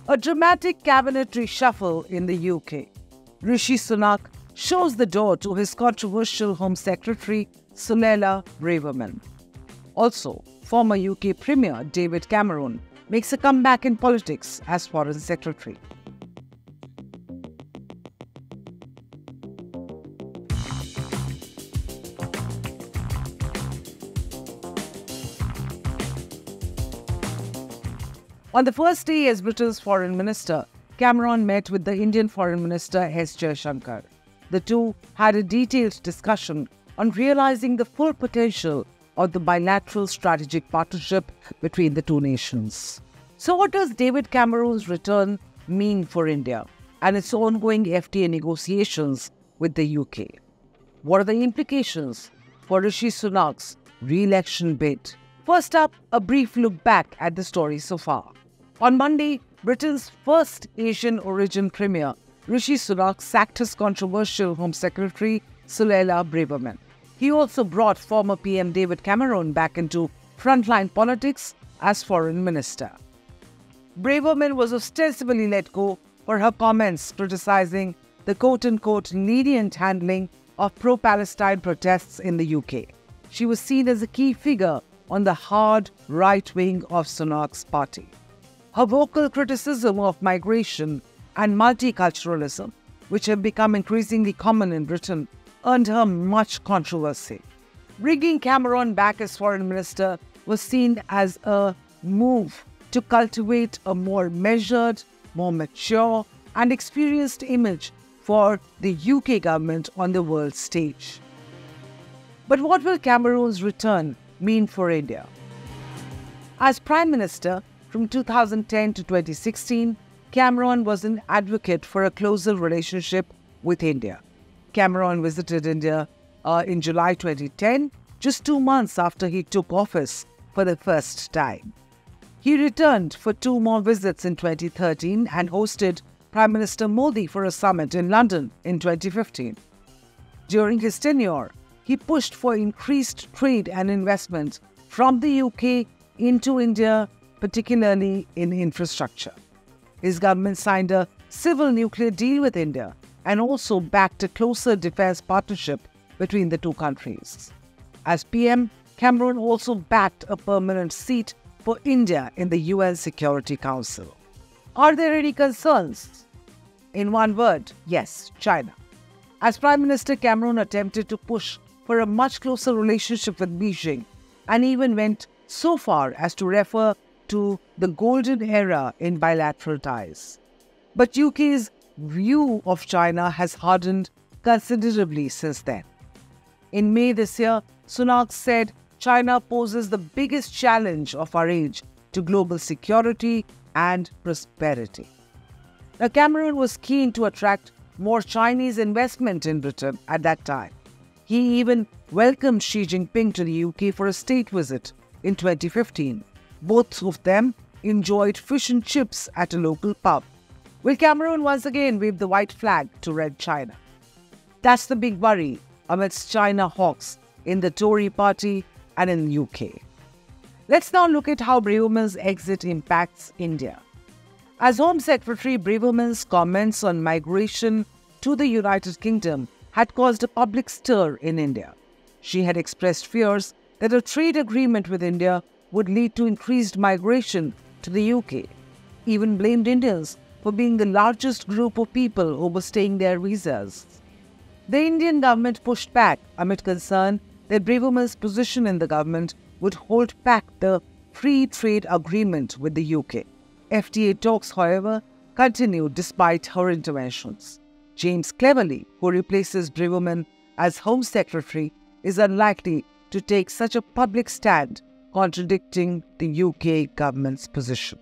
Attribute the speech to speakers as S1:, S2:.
S1: A dramatic cabinet reshuffle in the UK. Rishi Sunak shows the door to his controversial Home Secretary Suella Braverman. Also, former UK Premier David Cameron makes a comeback in politics as Foreign Secretary. On the first day as Britain's Foreign Minister, Cameron met with the Indian Foreign Minister S. Jaishankar. The two had a detailed discussion on realizing the full potential of the bilateral strategic partnership between the two nations. So what does David Cameron's return mean for India and its ongoing FTA negotiations with the UK? What are the implications for Rishi Sunak's re-election bid? First up, a brief look back at the story so far. On Monday, Britain's first Asian origin Premier, Rishi Sunak, sacked his controversial Home Secretary, Suella Braverman. He also brought former PM David Cameron back into frontline politics as Foreign Minister. Braverman was ostensibly let go for her comments criticizing the quote-unquote lenient handling of pro-Palestine protests in the UK. She was seen as a key figure on the hard right wing of Sunak's party. Her vocal criticism of migration and multiculturalism, which have become increasingly common in Britain, earned her much controversy. Bringing Cameron back as Foreign Minister was seen as a move to cultivate a more measured, more mature and experienced image for the UK government on the world stage. But what will Cameron's return mean for India? As Prime Minister, from 2010 to 2016, Cameron was an advocate for a closer relationship with India. Cameron visited India in July 2010, just 2 months after he took office for the first time. He returned for 2 more visits in 2013 and hosted Prime Minister Modi for a summit in London in 2015. During his tenure, he pushed for increased trade and investment from the UK into India, particularly in infrastructure. His government signed a civil nuclear deal with India and also backed a closer defense partnership between the two countries. As PM, Cameron also backed a permanent seat for India in the UN Security Council. Are there any concerns? In one word, yes, China. As Prime Minister, Cameron attempted to push for a much closer relationship with Beijing and even went so far as to refer to the golden era in bilateral ties. But UK's view of China has hardened considerably since then. In May this year, Sunak said China poses the biggest challenge of our age to global security and prosperity. Now, Cameron was keen to attract more Chinese investment in Britain at that time. He even welcomed Xi Jinping to the UK for a state visit in 2015. Both of them enjoyed fish and chips at a local pub. Will Cameron once again wave the white flag to red China? That's the big worry amidst China hawks in the Tory party and in the UK. Let's now look at how Braverman's exit impacts India. As Home Secretary, Braverman's comments on migration to the United Kingdom had caused a public stir in India. She had expressed fears that a trade agreement with India would lead to increased migration to the UK, even blamed Indians for being the largest group of people overstaying their visas. The Indian government pushed back amid concern that Braverman's position in the government would hold back the free trade agreement with the UK. FTA talks, however, continued despite her interventions. James Cleverly, who replaces Braverman as Home Secretary, is unlikely to take such a public stand contradicting the UK government's position.